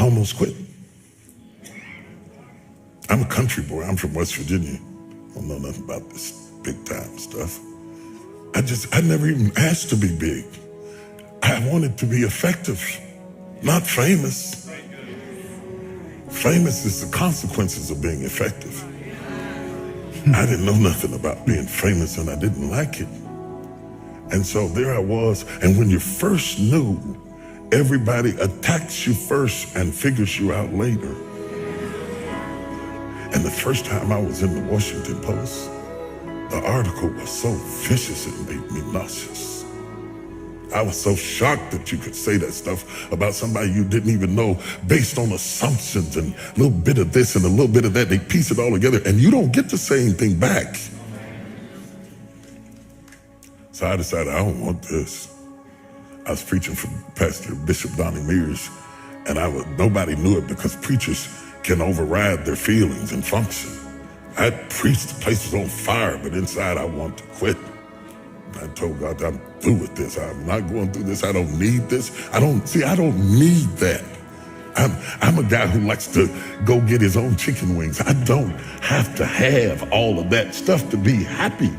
almost quit. I'm a country boy. I'm from West Virginia. I don't know nothing about this big time stuff. I never even asked to be big. I wanted to be effective, not famous. Famous is the consequences of being effective. I didn't know nothing about being famous, and I didn't like it. And so there I was, and when you first knew, everybody attacks you first and figures you out later. And the first time I was in the Washington Post, the article was so vicious it made me nauseous. I was so shocked that you could say that stuff about somebody you didn't even know based on assumptions and a little bit of this and a little bit of that. They piece it all together and you don't get to say anything back. So I decided I don't want this. I was preaching for Pastor Bishop Donnie Mears, and nobody knew it because preachers can override their feelings and function. I preached, the place was on fire, but inside I want to quit. I told God, I'm through with this. I'm not going through this. I don't need this. I don't need that. I'm a guy who likes to go get his own chicken wings. I don't have to have all of that stuff to be happy.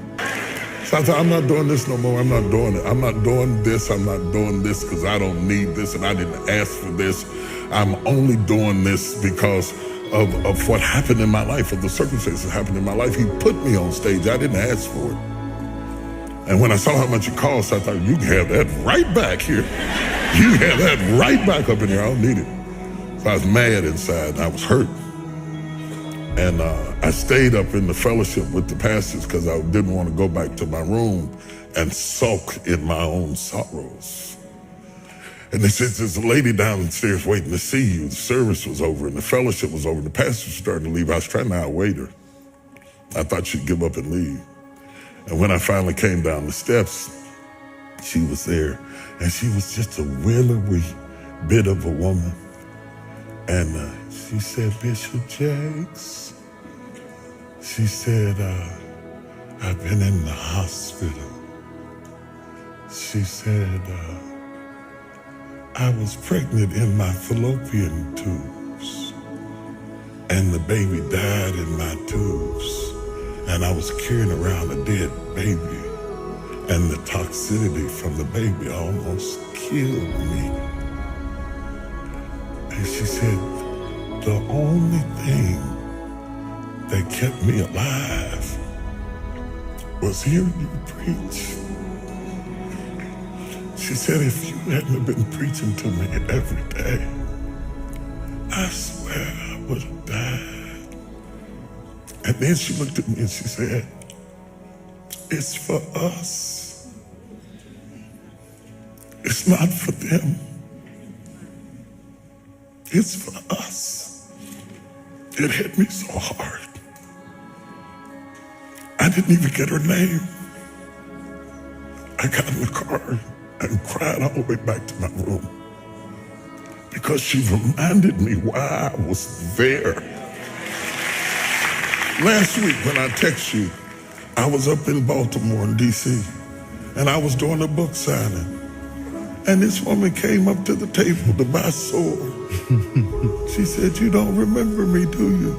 So I thought, I'm not doing this no more. I'm not doing it. I'm not doing this. I'm not doing this because I don't need this and I didn't ask for this. I'm only doing this because of what happened in my life, of the circumstances that happened in my life. He put me on stage. I didn't ask for it. And when I saw how much it cost, I thought, you can have that right back here. You have that right back up in here. I don't need it. So I was mad inside and I was hurt. And I stayed up in the fellowship with the pastors because I didn't want to go back to my room and sulk in my own sorrows. And they said, there's a lady downstairs waiting to see you. The service was over and the fellowship was over. The pastor was starting to leave. I was trying to outwait her. I thought she'd give up and leave. And when I finally came down the steps, she was there. And she was just a willowy bit of a woman. And she said, Bishop Jakes, she said, I've been in the hospital. She said, I was pregnant in my fallopian tubes, and the baby died in my tubes, and I was carrying around a dead baby, and the toxicity from the baby almost killed me. And she said, the only thing that kept me alive was hearing you preach. She said, if you hadn't been preaching to me every day, I swear I would have died. And then she looked at me and she said, it's for us. It's not for them. It's for us. It hit me so hard. I didn't even get her name. I got in the car and cried all the way back to my room because she reminded me why I was there. Last week when I texted you, I was up in Baltimore in DC and I was doing a book signing. And this woman came up to the table to buy a sword. She said, you don't remember me, do you?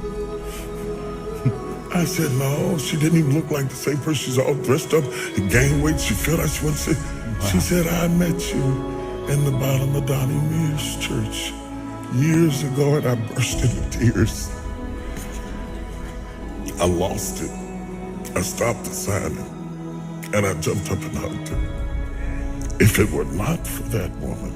I said, no. She didn't even look like the same person. She's all dressed up and gained weight. She felt like she wanted to say, She said, I met you in the bottom of Donnie Mears Church years ago, and I burst into tears. I lost it. I stopped the signing, and I jumped up and hugged her. If it were not for that woman,